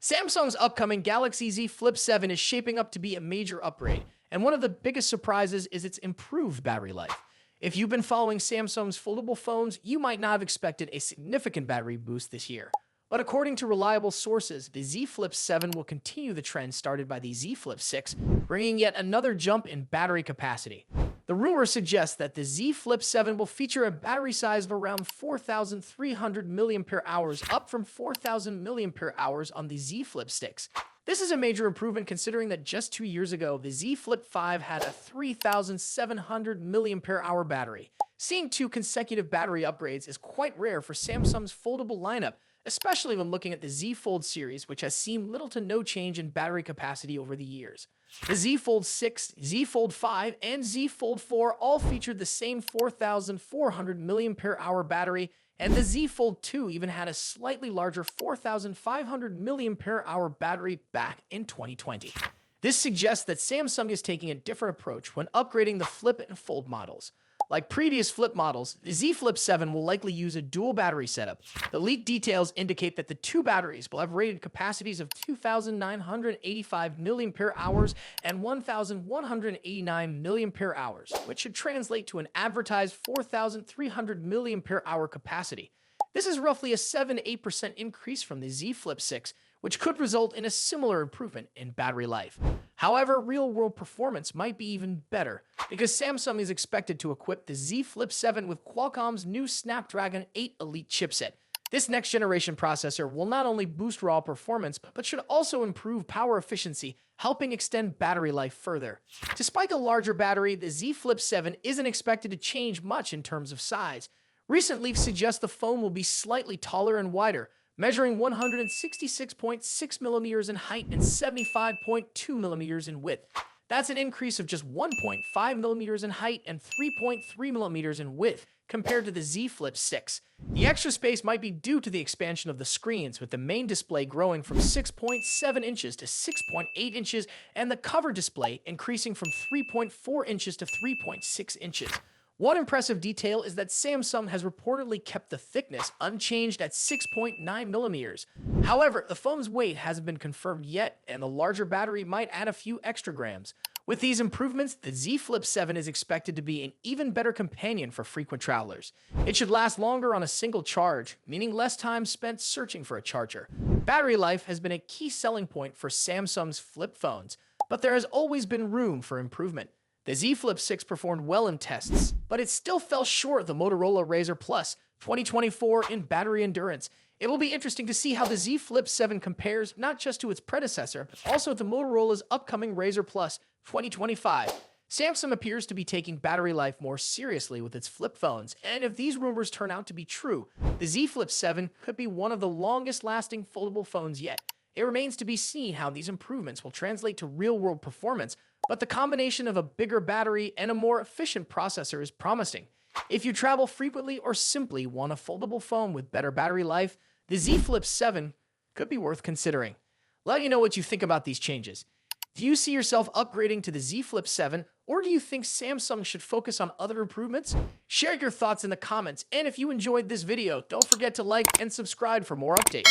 Samsung's upcoming Galaxy Z Flip 7 is shaping up to be a major upgrade, and one of the biggest surprises is its improved battery life. If you've been following Samsung's foldable phones, you might not have expected a significant battery boost this year. But according to reliable sources, the Z Flip 7 will continue the trend started by the Z Flip 6, bringing yet another jump in battery capacity. The rumor suggests that the Z Flip 7 will feature a battery size of around 4,300 mAh, up from 4,000 mAh on the Z Flip 6. This is a major improvement considering that just 2 years ago, the Z Flip 5 had a 3,700 mAh battery. Seeing two consecutive battery upgrades is quite rare for Samsung's foldable lineup, especially when looking at the Z Fold series, which has seen little to no change in battery capacity over the years. The Z Fold 6, Z Fold 5, and Z Fold 4 all featured the same 4,400 mAh battery, and the Z Fold 2 even had a slightly larger 4,500 mAh battery back in 2020. This suggests that Samsung is taking a different approach when upgrading the Flip and Fold models. Like previous Flip models, the Z Flip 7 will likely use a dual battery setup. The leaked details indicate that the two batteries will have rated capacities of 2,985 mAh and 1,189 mAh, which should translate to an advertised 4,300 mAh capacity. This is roughly a 7-8% increase from the Z Flip 6, which could result in a similar improvement in battery life. However, real-world performance might be even better, because Samsung is expected to equip the Z Flip 7 with Qualcomm's new Snapdragon 8 Elite chipset. This next-generation processor will not only boost raw performance, but should also improve power efficiency, helping extend battery life further. Despite a larger battery, the Z Flip 7 isn't expected to change much in terms of size. Recent leaks suggest the phone will be slightly taller and wider, measuring 166.6 millimeters in height and 75.2 millimeters in width. That's an increase of just 1.5 millimeters in height and 3.3 millimeters in width compared to the Z Flip 6. The extra space might be due to the expansion of the screens, with the main display growing from 6.7 inches to 6.8 inches and the cover display increasing from 3.4 inches to 3.6 inches. One impressive detail is that Samsung has reportedly kept the thickness unchanged at 6.9 millimeters. However, the phone's weight hasn't been confirmed yet, and the larger battery might add a few extra grams. With these improvements, the Z Flip 7 is expected to be an even better companion for frequent travelers. It should last longer on a single charge, meaning less time spent searching for a charger. Battery life has been a key selling point for Samsung's flip phones, but there has always been room for improvement. The Z Flip 6 performed well in tests, but it still fell short of the Motorola Razr Plus 2024 in battery endurance. It will be interesting to see how the Z Flip 7 compares not just to its predecessor, but also to Motorola's upcoming Razr Plus 2025. Samsung appears to be taking battery life more seriously with its flip phones, and if these rumors turn out to be true, the Z Flip 7 could be one of the longest-lasting foldable phones yet. It remains to be seen how these improvements will translate to real-world performance, but the combination of a bigger battery and a more efficient processor is promising. If you travel frequently or simply want a foldable phone with better battery life, the Z Flip 7 could be worth considering. Let me know what you think about these changes. Do you see yourself upgrading to the Z Flip 7, or do you think Samsung should focus on other improvements? Share your thoughts in the comments, and if you enjoyed this video, don't forget to like and subscribe for more updates.